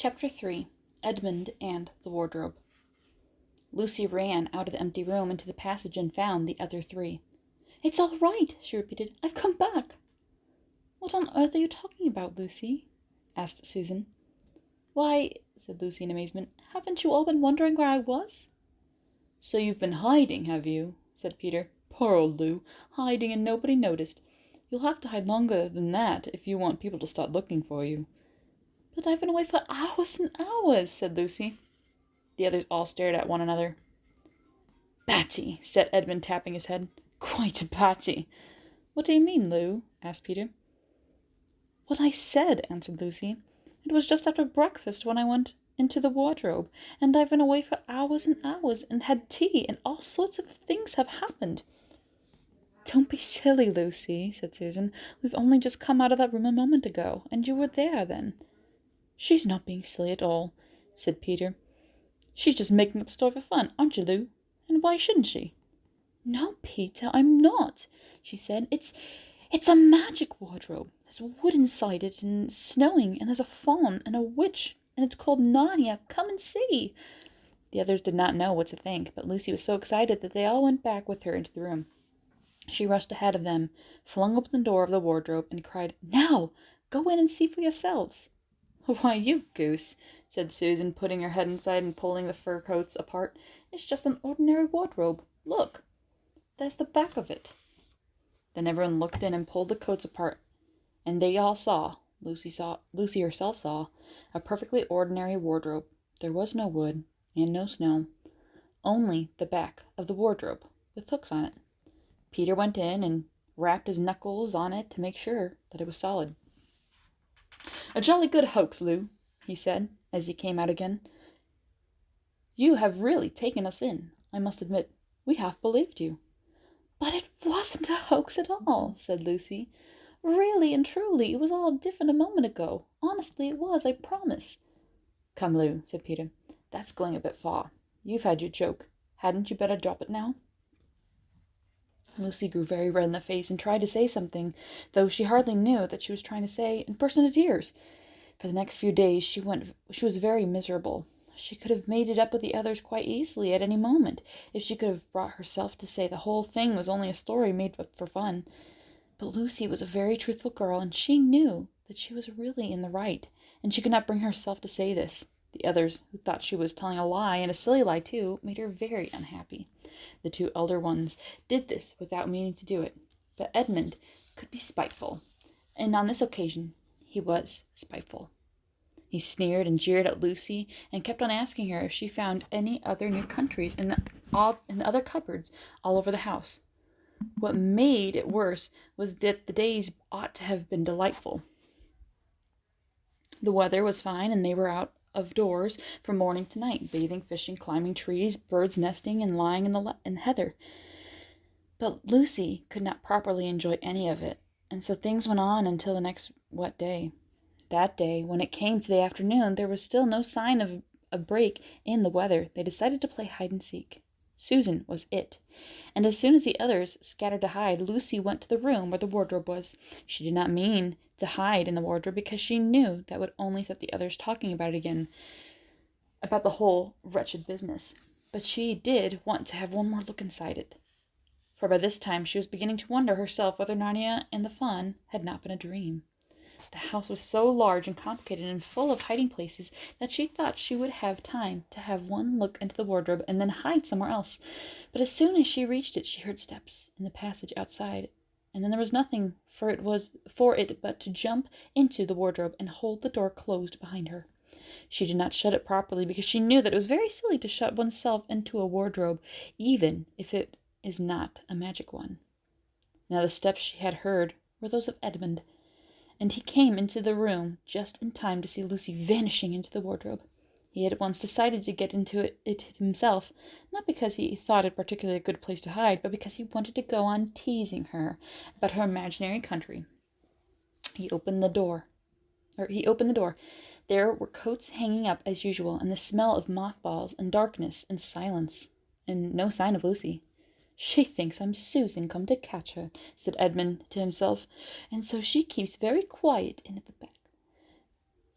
Chapter 3. Edmund and the Wardrobe. Lucy ran out of the empty room into the passage and found the other three. "It's all right," she repeated. "I've come back." "What on earth are you talking about, Lucy?" asked Susan. "Why," said Lucy in amazement, "haven't you all been wondering where I was?" "So you've been hiding, have you?" said Peter. "Poor old Lou, hiding and nobody noticed. You'll have to hide longer than that if you want people to start looking for you." "But I've been away for hours and hours," said Lucy. The others all stared at one another. "Batty," said Edmund, tapping his head. "Quite a batty." "What do you mean, Lou?" asked Peter. "What I said," answered Lucy. "It was just after breakfast when I went into the wardrobe, and I've been away for hours and hours, and had tea, and all sorts of things have happened." "Don't be silly, Lucy," said Susan. "We've only just come out of that room a moment ago, and you were there then." "She's not being silly at all," said Peter. "She's just making up a story for fun, aren't you, Lou? And why shouldn't she?" "No, Peter, I'm not," she said. It's a magic wardrobe. There's wood inside it, and it's snowing, and there's a faun and a witch, and it's called Narnia. Come and see." The others did not know what to think, but Lucy was so excited that they all went back with her into the room. She rushed ahead of them, flung open the door of the wardrobe, and cried, "Now, go in and see for yourselves." "Why, you goose," said Susan, putting her head inside and pulling the fur coats apart. "It's just an ordinary wardrobe. Look, there's the back of it." Then everyone looked in and pulled the coats apart, and they all saw, Lucy herself saw, a perfectly ordinary wardrobe. There was no wood and no snow, only the back of the wardrobe with hooks on it. Peter went in and rapped his knuckles on it to make sure that it was solid. "A jolly good hoax, Lou," he said, as he came out again. "You have really taken us in, I must admit. We half believed you." "But it wasn't a hoax at all," said Lucy. "Really and truly, it was all different a moment ago. Honestly, it was, I promise." "Come, Lou," said Peter. "That's going a bit far. You've had your joke. Hadn't you better drop it now?" Lucy grew very red in the face and tried to say something, though she hardly knew what she was trying to say, and burst into tears. For the next few days she was very miserable. She could have made it up with the others quite easily at any moment, if she could have brought herself to say the whole thing was only a story made up for fun. But Lucy was a very truthful girl, and she knew that she was really in the right, and she could not bring herself to say this. The others, who thought she was telling a lie, and a silly lie too, made her very unhappy. The two elder ones did this without meaning to do it, but Edmund could be spiteful, and on this occasion he was spiteful. He sneered and jeered at Lucy, and kept on asking her if she found any other new countries in the other cupboards all over the house. What made it worse was that the days ought to have been delightful. The weather was fine, and they were out of doors from morning to night, bathing, fishing, climbing trees, birds nesting, and lying in the heather. But Lucy could not properly enjoy any of it, and so things went on until the next wet day. That day, when it came to the afternoon, there was still no sign of a break in the weather. They decided to play hide and seek. Susan was it, and as soon as the others scattered to hide, Lucy went to the room where the wardrobe was. She did not mean to hide in the wardrobe, because she knew that would only set the others talking about it again, about the whole wretched business. But she did want to have one more look inside it, for by this time she was beginning to wonder herself whether Narnia and the faun had not been a dream. The house was so large and complicated and full of hiding places that she thought she would have time to have one look into the wardrobe and then hide somewhere else. But as soon as she reached it, she heard steps in the passage outside, and then there was nothing for it but to jump into the wardrobe and hold the door closed behind her. She did not shut it properly, because she knew that it was very silly to shut oneself into a wardrobe, even if it is not a magic one. Now the steps she had heard were those of Edmund, and he came into the room just in time to see Lucy vanishing into the wardrobe. He at once decided to get into it himself, not because he thought it particularly a good place to hide, but because he wanted to go on teasing her about her imaginary country. He opened the door. There were coats hanging up as usual, and the smell of mothballs and darkness and silence, and no sign of Lucy. "She thinks I'm Susan come to catch her," said Edmund to himself, "and so she keeps very quiet in at the back."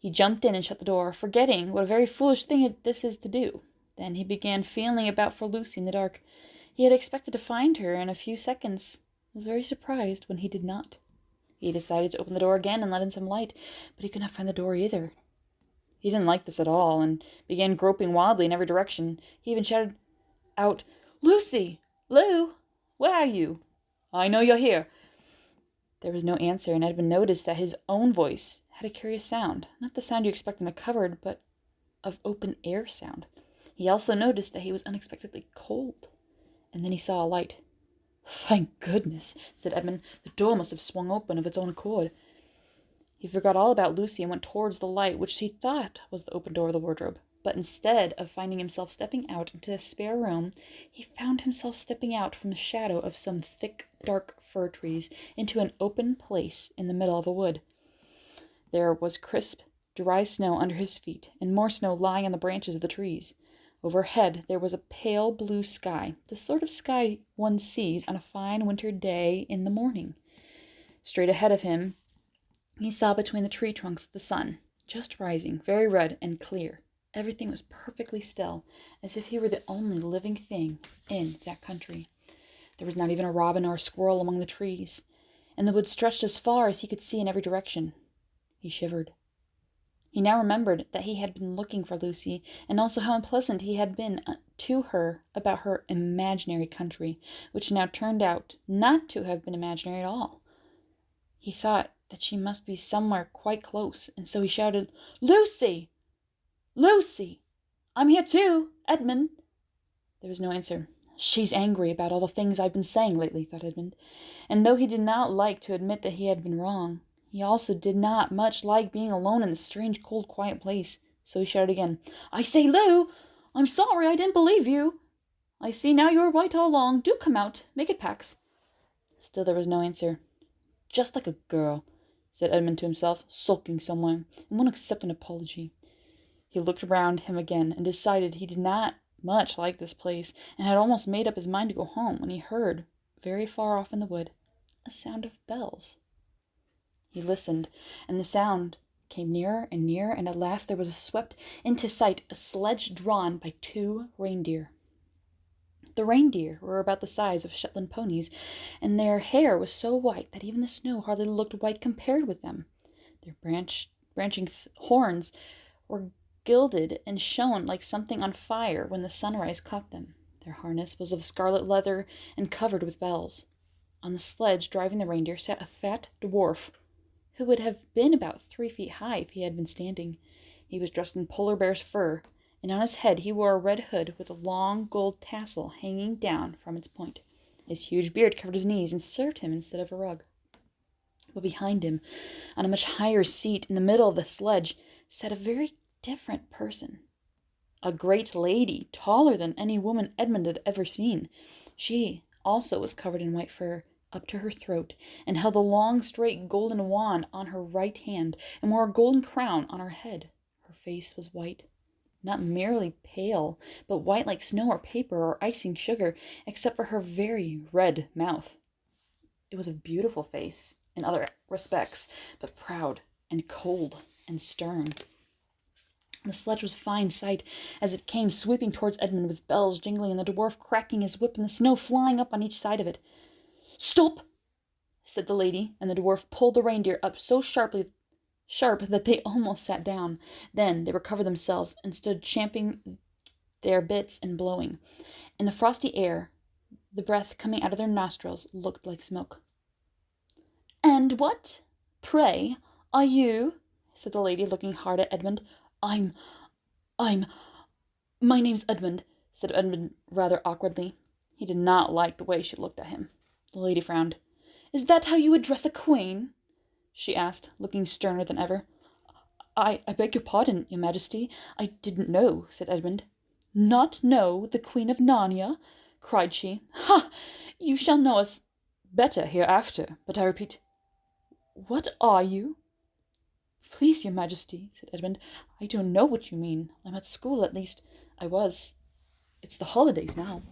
He jumped in and shut the door, forgetting what a very foolish thing this is to do. Then he began feeling about for Lucy in the dark. He had expected to find her in a few seconds, was very surprised when he did not. He decided to open the door again and let in some light, but he could not find the door either. He didn't like this at all, and began groping wildly in every direction. He even shouted out, "Lucy! Lou! Where are you? I know you're here." There was no answer, and Edmund noticed that his own voice had a curious sound. Not the sound you expect in a cupboard, but of open air sound. He also noticed that he was unexpectedly cold. And then he saw a light. "Thank goodness," said Edmund. "The door must have swung open of its own accord." He forgot all about Lucy and went towards the light, which he thought was the open door of the wardrobe. But instead of finding himself stepping out into a spare room, he found himself stepping out from the shadow of some thick, dark fir trees into an open place in the middle of a wood. There was crisp, dry snow under his feet, and more snow lying on the branches of the trees. Overhead there was a pale blue sky, the sort of sky one sees on a fine winter day in the morning. Straight ahead of him, he saw between the tree trunks the sun, just rising, very red and clear. Everything was perfectly still, as if he were the only living thing in that country. There was not even a robin or a squirrel among the trees, and the wood stretched as far as he could see in every direction. He shivered. He now remembered that he had been looking for Lucy, and also how unpleasant he had been to her about her imaginary country, which now turned out not to have been imaginary at all. He thought that she must be somewhere quite close, and so he shouted, "Lucy! Lucy! I'm here too, Edmund!" There was no answer. "She's angry about all the things I've been saying lately," thought Edmund, and though he did not like to admit that he had been wrong, he also did not much like being alone in this strange, cold, quiet place. So he shouted again, "I say, Lou! I'm sorry I didn't believe you. I see now you were right all along. Do come out. Make it packs." Still there was no answer. "Just like a girl," said Edmund to himself, "sulking somewhere, and won't accept an apology." He looked around him again and decided he did not much like this place, and had almost made up his mind to go home when he heard, very far off in the wood, a sound of bells. He listened, and the sound came nearer and nearer, and at last there was swept into sight a sledge drawn by 2 reindeer. The reindeer were about the size of Shetland ponies, and their hair was so white that even the snow hardly looked white compared with them. Their branching horns were gilded and shone like something on fire when the sunrise caught them. Their harness was of scarlet leather and covered with bells. On the sledge driving the reindeer sat a fat dwarf, who would have been about 3 feet high if he had been standing. He was dressed in polar bear's fur, and on his head he wore a red hood with a long gold tassel hanging down from its point. His huge beard covered his knees and served him instead of a rug. But behind him, on a much higher seat in the middle of the sledge, sat a very different person. A great lady, taller than any woman Edmund had ever seen. She also was covered in white fur up to her throat, and held a long, straight golden wand on her right hand, and wore a golden crown on her head. Her face was white, not merely pale, but white like snow or paper or icing sugar, except for her very red mouth. It was a beautiful face in other respects, but proud and cold and stern. The sledge was a fine sight as it came sweeping towards Edmund with bells jingling and the dwarf cracking his whip and the snow flying up on each side of it. "Stop!" said the lady, and the dwarf pulled the reindeer up so sharp that they almost sat down. Then they recovered themselves and stood champing their bits and blowing. In the frosty air, the breath coming out of their nostrils looked like smoke. "And what, pray, are you?" said the lady, looking hard at Edmund. My name's Edmund," said Edmund rather awkwardly. He did not like the way she looked at him. The lady frowned. "Is that how you address a queen?" she asked, looking sterner than ever. I beg your pardon, your majesty. I didn't know," said Edmund. "Not know the Queen of Narnia?" cried she. "Ha! You shall know us better hereafter. But I repeat, what are you?" "Please, your majesty," said Edmund, "I don't know what you mean. I'm at school, at least. I was. It's the holidays now."